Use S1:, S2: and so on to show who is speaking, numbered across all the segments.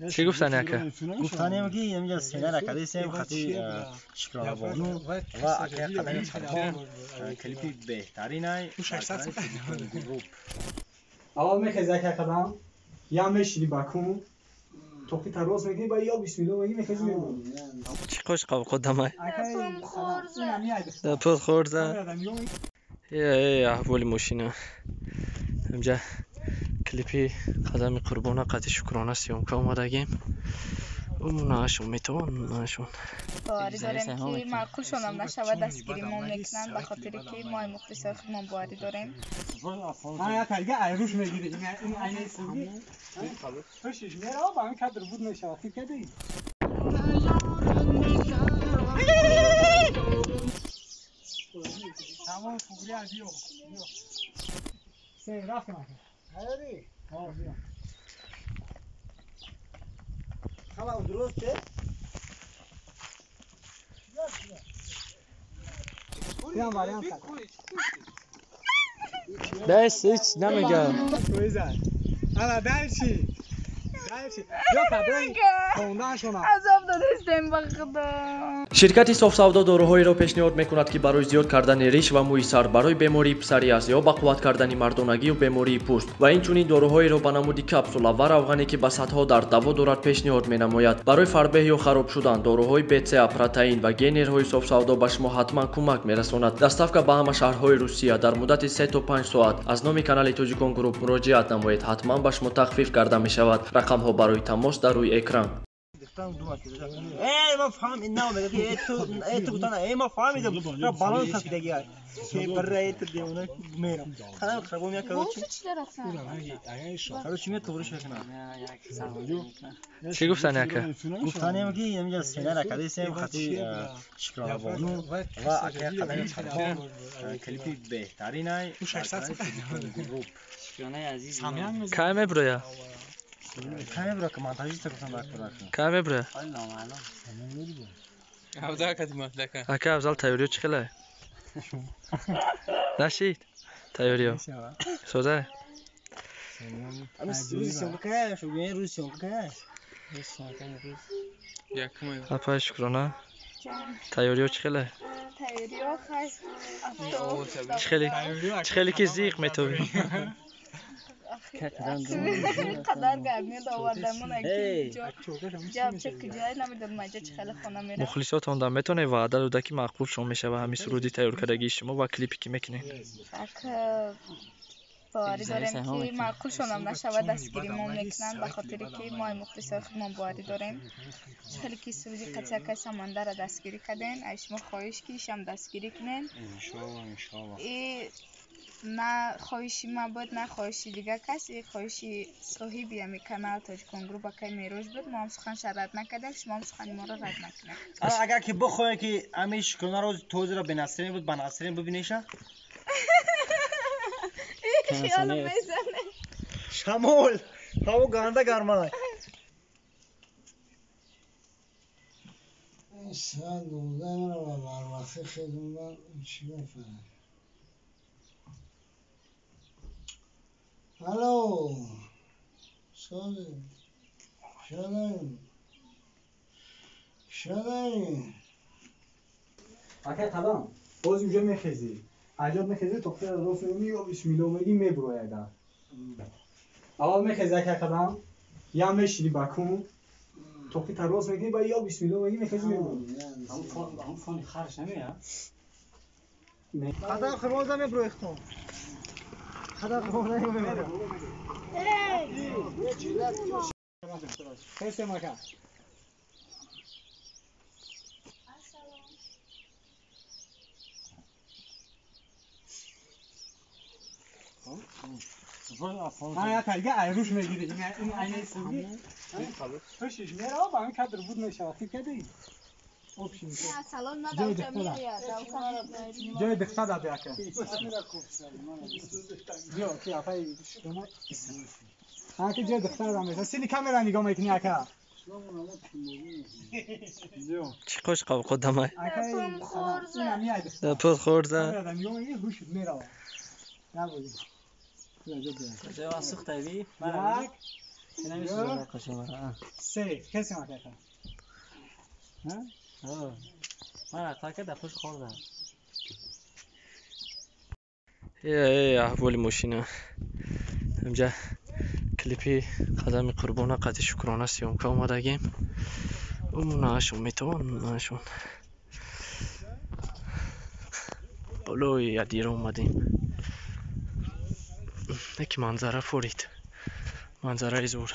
S1: چی گفتن اکه؟
S2: گفتن میگی اینجا سینه نکرده سیم خاطی شکرانه بانو و اکه قدر چرخان کلیپی بهترینه گروپ
S3: اول میخیزه که قدم یا میشیدی بکن توقی تراز میگی با یا بسمیلو میگی میخیزی میگو
S1: چی خوش قاب خودمه؟
S3: در
S1: پول خورده یه احوالی ماشینه اینجا کلیپی قدم قربانه قطع شکرانه سیوم که آمدگیم اون ناشون میتون ناشون
S4: باوری داریم که معقول شونم نشود دستگیری ما میکنن به خاطر که ما مختصر خودمان باوری داریم
S3: یا تلگه ایروش میگیری این عینه سوگی خوشش میره با این کدر بود میشه خیلی کدی تمام فوری از یو سه رفت مکن هیاری بیا
S2: خلا درسته
S3: بیا مریم
S1: دست هیچ نمیگم
S3: کویزه انا درشی یا کدای خوندن شما
S4: عذاب دادستیم به خدا
S1: شرکت صاف سودا داروهایی را پیشنهاد میکند که برای زیاد کردن ریش و موی سر برای بیماری پسریاس یا با قوت کردن مردانگی و بیماری پوست و اینچنین داروهایی را به نمود کپسولا و روغنی که به صدها در دوا دارد پیشنهاد مینماید. برای فربه یا خراب شدن داروهای BCA پروتئین و گینرهای صاف سودا به شما حتما کمک میرساند. دستافک به همه شهرهای روسیه در مدت 3 تا 5 ساعت از نام کانال توجیکون گروپ مراجعت نمایید، حتما به شما تخفیف کرده می شود. رقم ها برای تماس در روی اکران.
S2: ما فهم انه میگه تو گفتن ما فهمیدم را بالانس هست دیگه که برای تو دیونه میرم خدا خرابو میاد کروچی کروچی میاد تو برش میکنه
S1: چی گفتن اکه؟
S2: گفتن میگی اینجا سینه نکرده سیم خاطی شکرانه بانو و اکه قدر چرخان کلیپی بهترینه گروپ
S1: کامه برویا
S2: کامه برو که مونتاژیست گفتم باید
S1: کامه برو اکه افضل تایوریو چی خیلی نشید تایوریو سوزه
S2: روزی سیم که شو گین روزی سیم که
S1: اپا شکرانه تایوریو چی خیلی
S4: تایریو
S1: چی خیلی که زیق میتوی
S4: قدر گرمی داوردمون اگه جاب چه کجای نمیدونم مجا چه خیلی خونه میره
S1: مخلصات آن دم میتونه وعده داده که مقبول شما میشه و همین سرودی تیار کردگی شما و کلیپی که میکنین
S4: باوری داریم که معقول شونم نشود دستگیری ما میکنن به خاطر که ما مختصر خودمان باوری داریم خیلی که سرودی قطعه که سمندر را دستگیری کردین ایش ما خواهش که شم دستگیری کنین ای نه خواهشی ما بود نه خواهشی دیگه کسی خواهشی صاحبی همی کانال توجیکون گروپ که میروش بود ما هم سخن رد نکردیم شما هم سخن ما را رد نکنید
S2: اگر که بخواه که همیش کنه روز توز را به نصرین بود به نصرین ببینیشه
S4: خیال میزنه
S2: شمول هوا گانده گرمه
S5: ساعت 19 رو با مروخی خیدوندن چی بفرم الو ساده شدیم
S3: اکه قدم باز اینجا میخیزی عجب میخیزی توقی راست میگی یا بسمیلو میگی میبروی در اول میخیزی اکه قدم یا میشیدی بکن توقی تراز میگی با یا بسمیلو میگی میخیزی میبروی
S6: هم فانی خرش نمیه
S2: قدم خرمازه میبروی اختم قدم خرمازه میبروی
S3: خیسته مکن یا تلگه ایروش میگیری این عینه سوگی خوشش میره با این کدر بود میشه خیلی کدی
S4: سلام ندارم
S3: جای دختر داد یکه بیا که افای شما ها که جای دختر داد میشه سیلی کاملا نگاه میکنی یکه
S1: چی خوش قاب خودمه
S3: اکه
S1: پول خورده
S3: نگاه میکنی هوش میره نبودی
S6: کجا واسخ تایی؟
S3: یک سه کسی ما کرد
S6: من اقتا که دفعش خوردم
S1: احوال ماشینه اینجا کلیپی قدم قربانه قطع شکرانه سیام که آمدگیم اون ناشون میتوان ناشون بلوی یادیر اومدیم یک منظره فورید منظره زور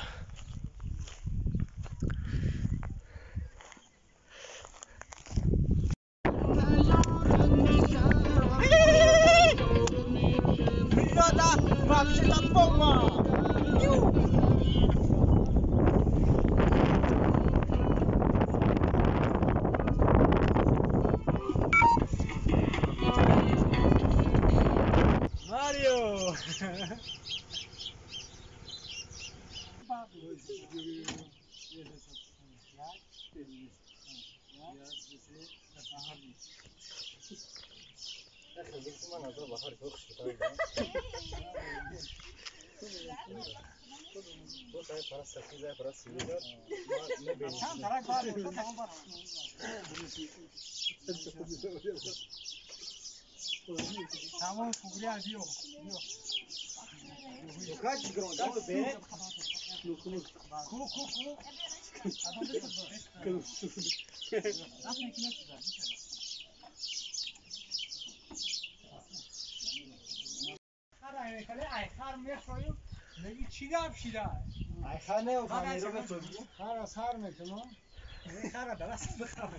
S3: ماریو تمام فوری ادیو
S2: Kaç gronda be? Ay khane o khane ro besogi.
S3: خر میکنم خر درست بخوام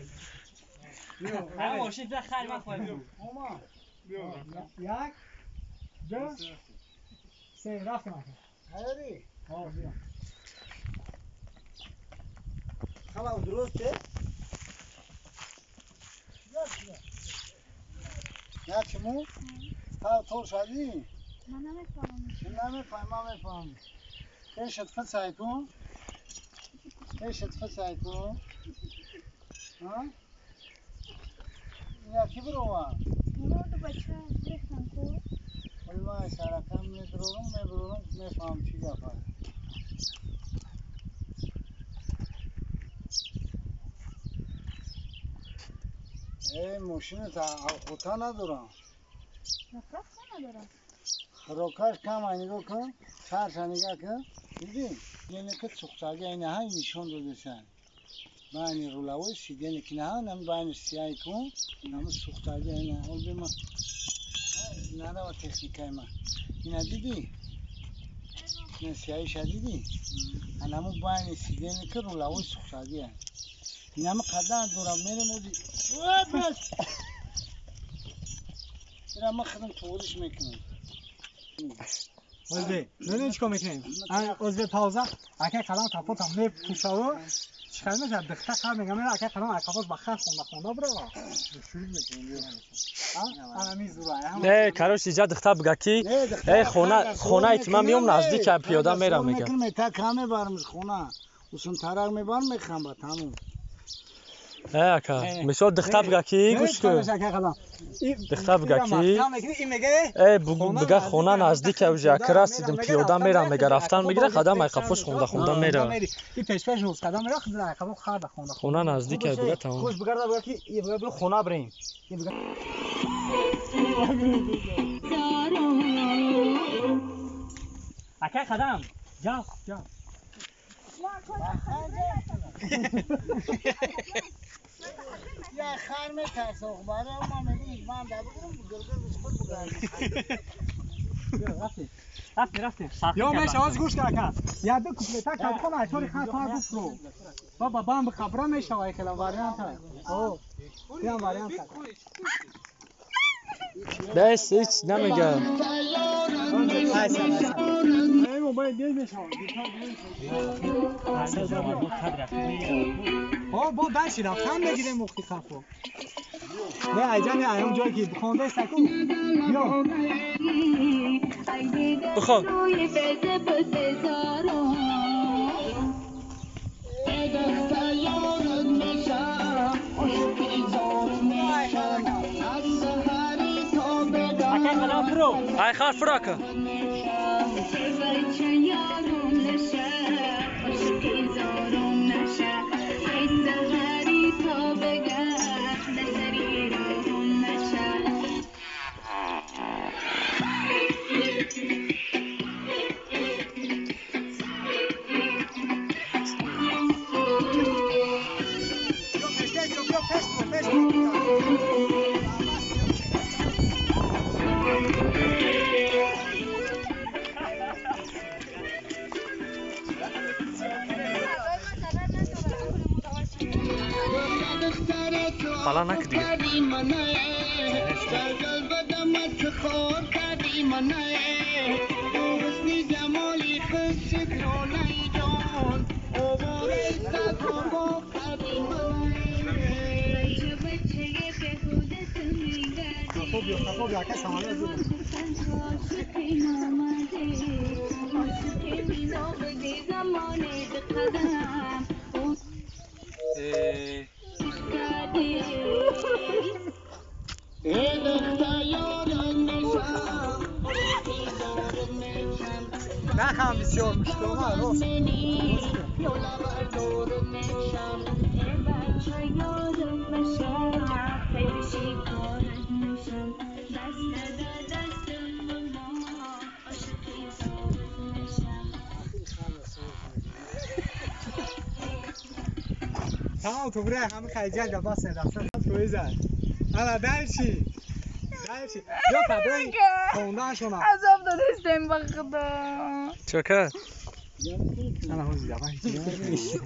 S6: همه ماشین در خیلی من خواهیم
S3: اوما یک دو سه رفتم هری بیا
S2: Khala درسته؟
S3: نه چمو تا طور شدی
S4: من نمیفهمم
S3: نمیفهم ايش تفسيتون ها یا کی بروا
S4: ما دو بچه ریختن کو
S3: ولی ما سرکم میبرم میفهم چی گفته ای ماشین تا اوتا ندارم خروکاش کم نگاه کن سرش نگاه کن دیدی یعنی که سوختگی اینه های نشون داده سن بانی رولوی سیده نکنه ها نمی بانی سیایی کن نمی سوختگی اینه حال بیما نه و تکنیکای من اینه دیدی این سیایی شدیدی نمی بانی سیده نکن رولوی سوختگی هست این همه قدر دورم میرم و دی بس این همه خودم توضیح میکنم Özbey, neden çıkıyor mekanın? Özbey pauza, akay kalan kapot amne puşağı çıkarmış ya dıkta kalmıyor ama akay kalan kapot bakar khonda brava. Şurayı mekanın. Ha? Ana mizura.
S1: نه کاروش اینجا دختر بگه کی ای خونه ایت من میام نزدیک پیاده میرم میگم
S3: میگم تا کامه بارمش خونه وسون تراغ میبار میخوام با تمام
S1: اکا مثلا دختر بگه کی گوش کن دختر بگه کی ای بگه خونه نزدیک اوجا کراسیدم پیاده میرم میگه رفتن میگیره قدم ای قفوش خونده میره
S3: این پیش روز قدم میره قدم خورد
S1: خونه نزدیک بگه تمام
S2: خوش بگرد بگه کی یه بگه خونه بریم
S6: اکه قدم جا
S3: یا خر میترسه برای ما میگیم من در بگم گرگرش خود بگردیم
S6: رفتیم
S3: یا میشه آز گوش کرد یا دو کپلیتا کرد کنه ایطوری خط ها گفت رو بابا بام به خبره میشه وای خیلی واریانت هست اوه بیان واریانت هست
S1: بس هیچ نمیگه
S3: ای موبایل دیل میشه با بنشی رفتم بگیریم مختی خفو نه ایجان ایام جایی که بخونده سکو یا
S1: بخون ای خر فراکه حالا نکدی
S3: خب یا کس همه رو نخم بسیار مشکلمه راست تمام تو بره همه خیجل جا باسه رفتن توی زد اما درچی یا کبرای خوندن شما
S4: عذاب دادستیم با خدا
S1: چکر
S3: انا هوزی دابا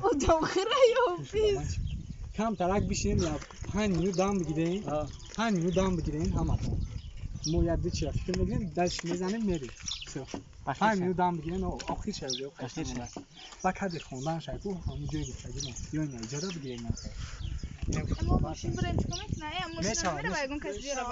S4: اتاق خیره یا پیس
S3: کم ترک بشین یا 5 minut دام بگیرین 5 minut دام بگیرین همه مو یاد چی فکر میگین دلش میزنه میری 5 minut دام بگیرین آخر شده آخر شده بعد کد خوندن شده همون جایی بگیرین یا نه اجازه بگیرین
S4: اما ماشین بریم چیکار میکنه؟ اما ماشین رو میره باید کسی بیاره